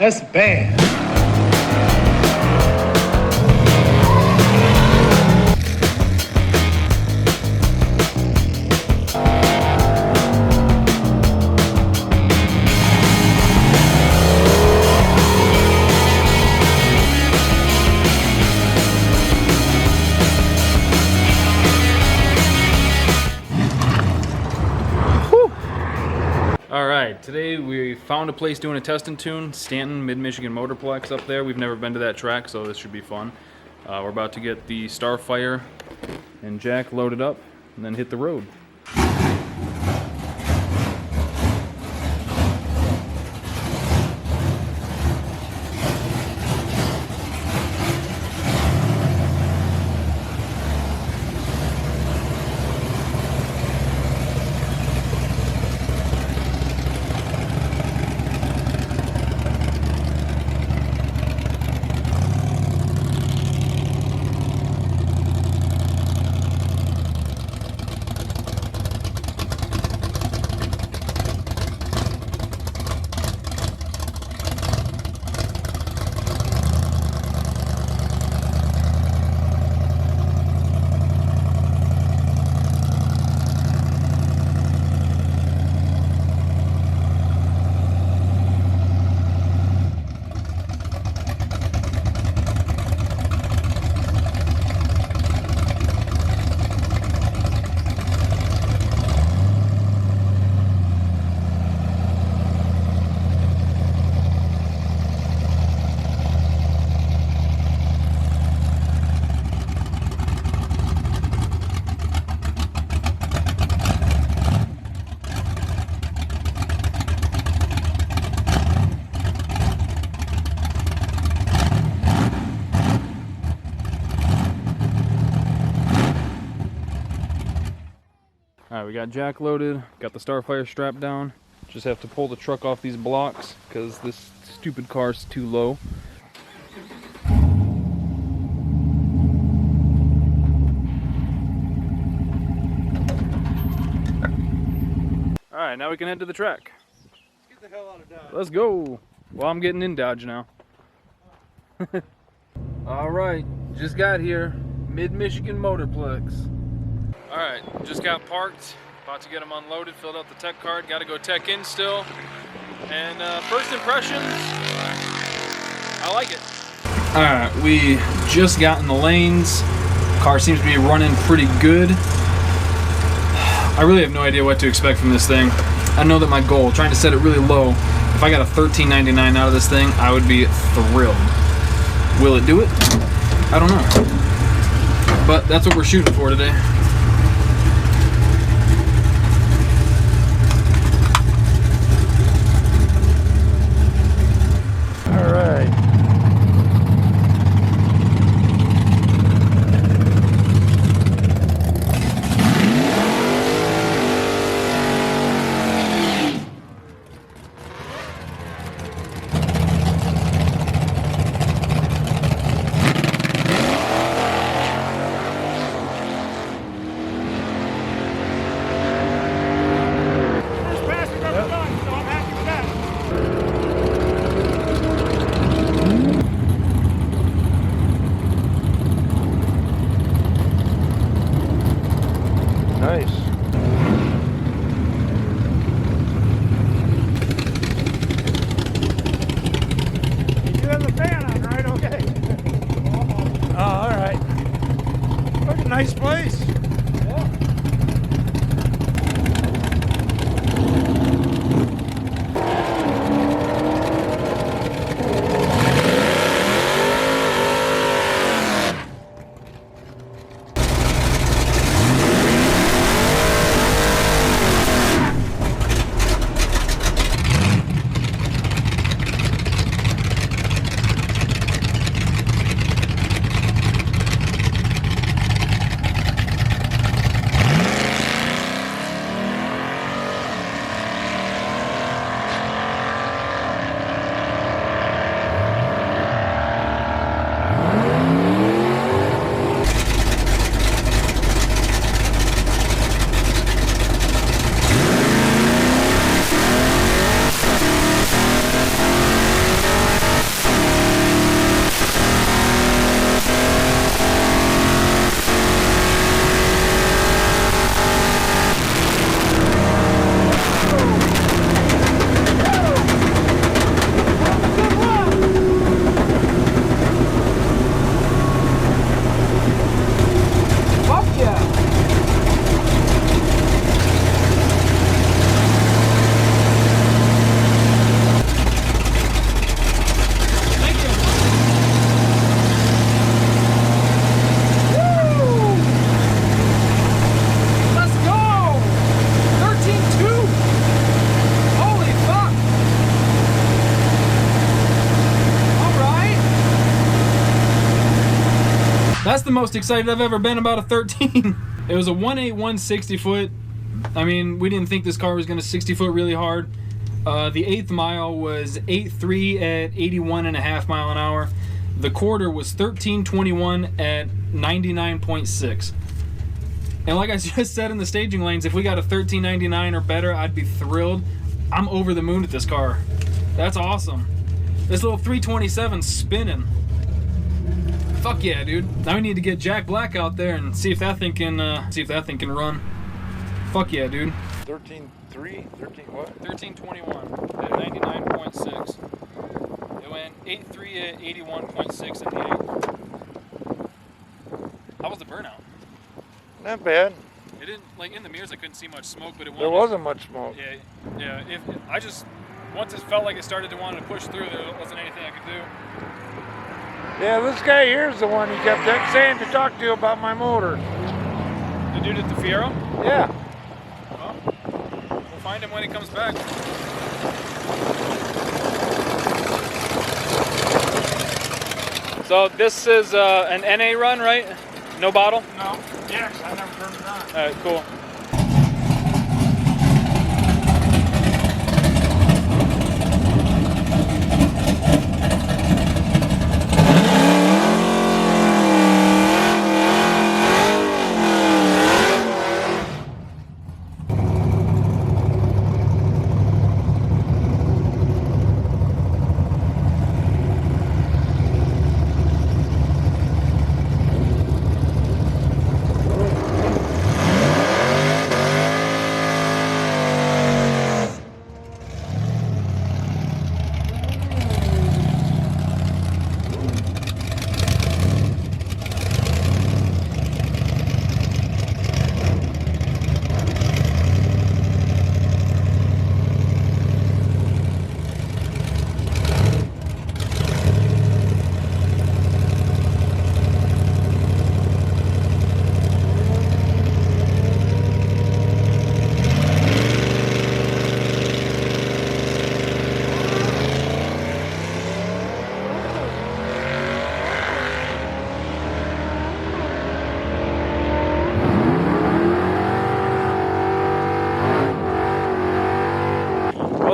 That's bad. Alright, today we found a place doing a test and tune, Stanton, Mid-Michigan Motorplex up there. We've never been to that track, so this should be fun. We're about to get the Starfire and jack loaded up and then hit the road. Alright, we got jack loaded, got the Starfire strapped down. Just have to pull the truck off these blocks because this stupid car's too low. Alright, now we can head to the track. Let's get the hell out of Dodge. Let's go. Well, I'm getting in Dodge now. Alright, just got here. Mid-Michigan Motorplex. Alright, just got parked. About to get them unloaded, filled out the tech card. Got to go tech in still. And first impressions, I like it. Alright, we just got in the lanes. Car seems to be running pretty good. I really have no idea what to expect from this thing. I know that my goal, trying to set it really low, if I got a $13.99 out of this thing, I would be thrilled. Will it do it? I don't know. But that's what we're shooting for today. That's the most excited I've ever been about a 13. It was a 1.8 160 foot. I mean, we didn't think this car was gonna 60 foot really hard. The 8th mile was 8.3 at 81.5 mile an hour. The quarter was 13.21 at 99.6. And like I just said in the staging lanes, if we got a 13.99 or better, I'd be thrilled. I'm over the moon at this car. That's awesome. This little 327 spinning. Fuck yeah, dude. Now we need to get Jack Black out there and see if that thing can run. Fuck yeah, dude. 13.3? 13 what? 13.21 at 99.6. It went 8.3 at 81.6 in the 8th. How was the burnout? Not bad. It didn't, like in the mirrors I couldn't see much smoke, but it There wasn't much smoke. Yeah. If I just, once it felt like it started to want to push through, there wasn't anything I could do. Yeah, this guy here's the one he kept saying to talk to you about my motor. The dude at the Fiero? Yeah. Well, we'll find him when he comes back. So this is an NA run, right? No bottle? No. Yes, I never turned it on. Alright, cool.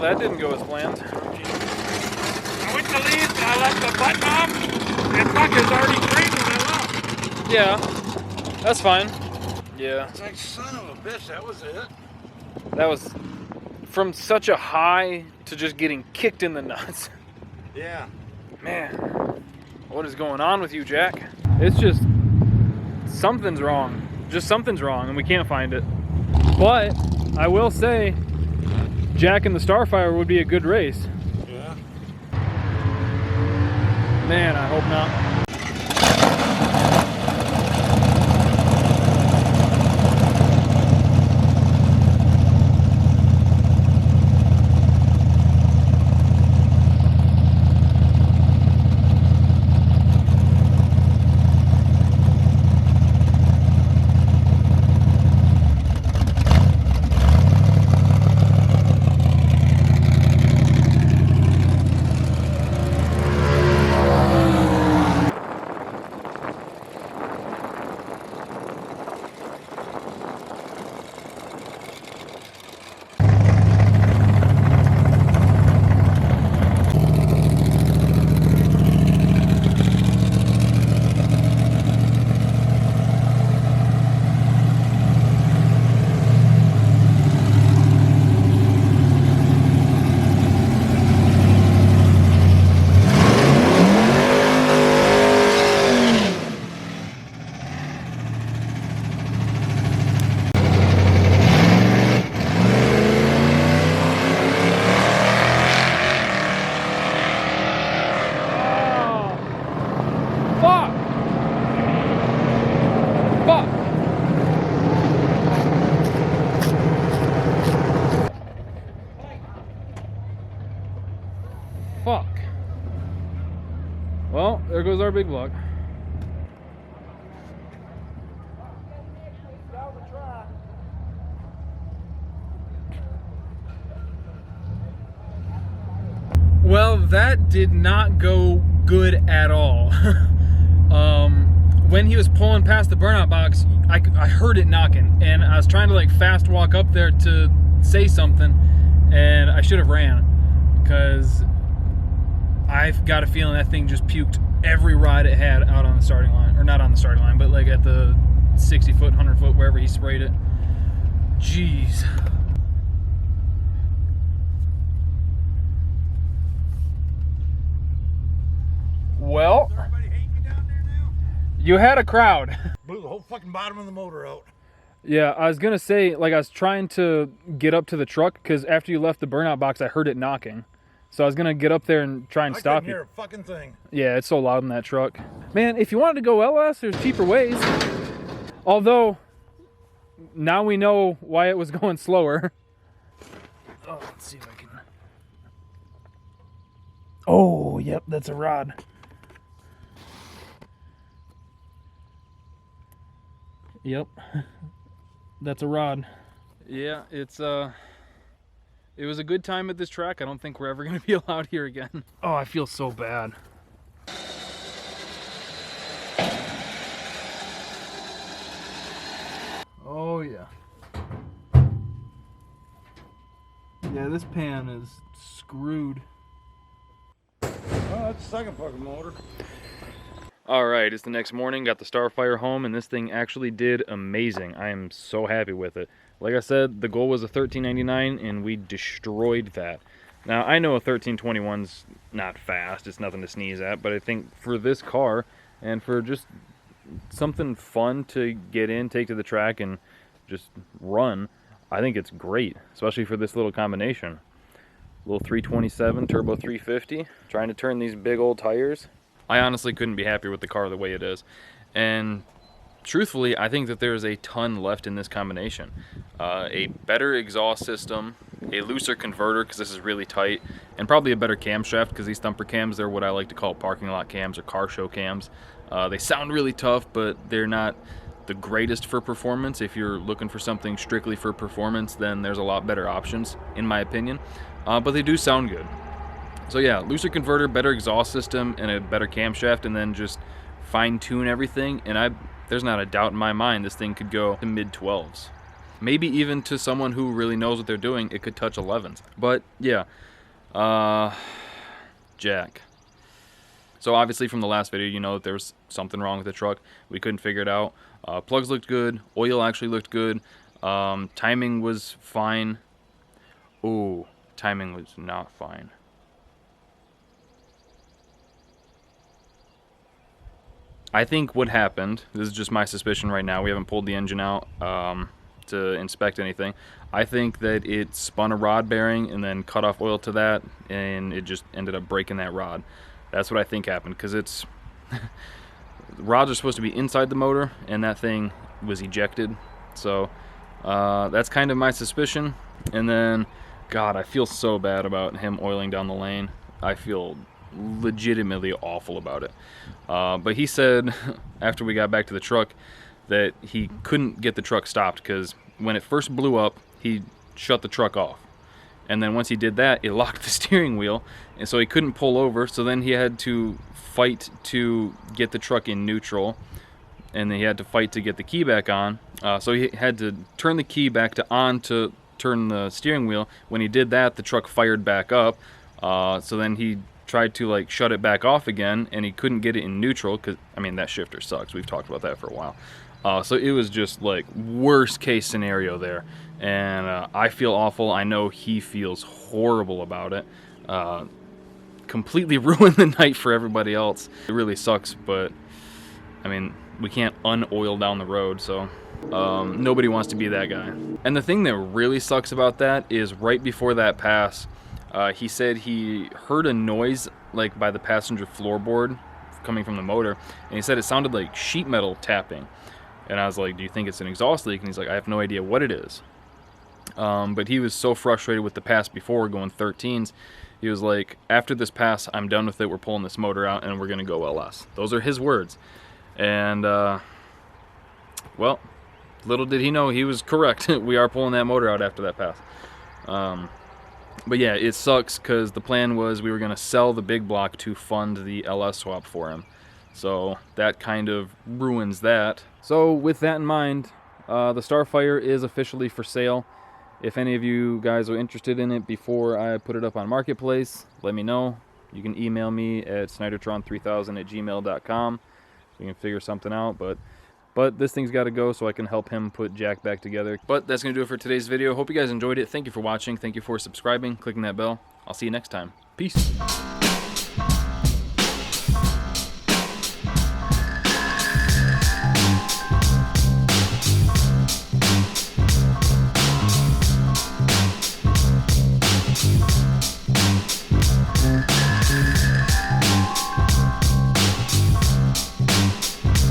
That didn't go as planned. I went to leave and I left the button off and fuck is already green when I left. Yeah, that's fine. Yeah. It's like, son of a bitch, that was it. That was from such a high to just getting kicked in the nuts. Yeah. Man, what is going on with you, Jack? It's just, something's wrong. Just something's wrong and we can't find it. But I will say, Jack and the Starfire would be a good race. Yeah. Man, I hope not. Fuck. Well, there goes our big block. Well, that did not go good at all. when he was pulling past the burnout box, I heard it knocking, and I was trying to like fast walk up there to say something, and I should have ran, because I've got a feeling that thing just puked every rod it had out on the starting line, or not on the starting line, but like at the 60 foot, 100 foot, wherever he sprayed it. Jeez. Well, Does everybody hate you down there now? you had a crowd. Blew the whole fucking bottom of the motor out. Yeah, I was gonna say, like, I was trying to get up to the truck, because after you left the burnout box, I heard it knocking. So I was gonna get up there and try and stop I couldn't you. hear a fucking thing. Yeah, it's so loud in that truck. Man, if you wanted to go LS, there's cheaper ways. Although, now we know why it was going slower. Oh, let's see if I can... Oh, yep, that's a rod. Yep, that's a rod. Yeah, it was a good time at this track. I don't think we're ever going to be allowed here again. Oh, I feel so bad. Oh, yeah. Yeah, this pan is screwed. Oh, that's the second fucking motor. Alright, it's the next morning, got the Starfire home, and this thing actually did amazing. I am so happy with it. Like I said, the goal was a $13.99, and we destroyed that. Now, I know a 1321's not fast, it's nothing to sneeze at, but I think for this car, and for just something fun to get in, take to the track, and just run, I think it's great, especially for this little combination. Little 327 turbo 350, trying to turn these big old tires. I honestly couldn't be happier with the car the way it is. And truthfully, I think that there's a ton left in this combination. A better exhaust system, a looser converter because this is really tight, and probably a better camshaft because these thumper cams, they're what I like to call parking lot cams or car show cams. They sound really tough, but they're not the greatest for performance. If you're looking for something strictly for performance, then there's a lot better options, in my opinion. But they do sound good. So yeah, looser converter, better exhaust system, and a better camshaft, and then just fine-tune everything, and there's not a doubt in my mind this thing could go to mid-12s. Maybe even to someone who really knows what they're doing, it could touch 11s. But yeah, jack. So obviously from the last video, you know that there was something wrong with the truck. We couldn't figure it out. Plugs looked good, oil actually looked good, timing was fine. Ooh, timing was not fine. I think what happened, this is just my suspicion right now, we haven't pulled the engine out to inspect anything. I think that it spun a rod bearing and then cut off oil to that, and it just ended up breaking that rod. That's what I think happened, because it's... rods are supposed to be inside the motor, and that thing was ejected. So that's kind of my suspicion. And then, God, I feel so bad about him oiling down the lane. I feel legitimately awful about it. But he said after we got back to the truck that he couldn't get the truck stopped because when it first blew up, he shut the truck off, and then once he did that, it locked the steering wheel, and so he couldn't pull over. So then he had to fight to get the truck in neutral, and then he had to fight to get the key back on. So he had to turn the key back to on to turn the steering wheel. When he did that, the truck fired back up. So then he tried to like shut it back off again, and he couldn't get it in neutral because, I mean, that shifter sucks. We've talked about that for a while. So it was just like worst case scenario there, and I feel awful. I know he feels horrible about it. Completely ruined the night for everybody else. It really sucks, but I mean, we can't unoil down the road, so nobody wants to be that guy. And the thing that really sucks about that is right before that pass, he said he heard a noise like by the passenger floorboard coming from the motor, and he said it sounded like sheet metal tapping. And I was like, do you think it's an exhaust leak? And he's like, I have no idea what it is. But he was so frustrated with the pass before, going 13s. He was like, after this pass, I'm done with it. We're pulling this motor out, and we're going to go LS. Those are his words. And, well, little did he know he was correct. We are pulling that motor out after that pass. But yeah, it sucks because the plan was we were going to sell the big block to fund the LS swap for him. So that kind of ruins that. So with that in mind, the Starfire is officially for sale. If any of you guys are interested in it before I put it up on Marketplace, let me know. You can email me at snydertron3000@gmail.com. We can figure something out, but this thing's got to go so I can help him put Jack back together. But that's going to do it for today's video. Hope you guys enjoyed it. Thank you for watching. Thank you for subscribing, clicking that bell. I'll see you next time. Peace.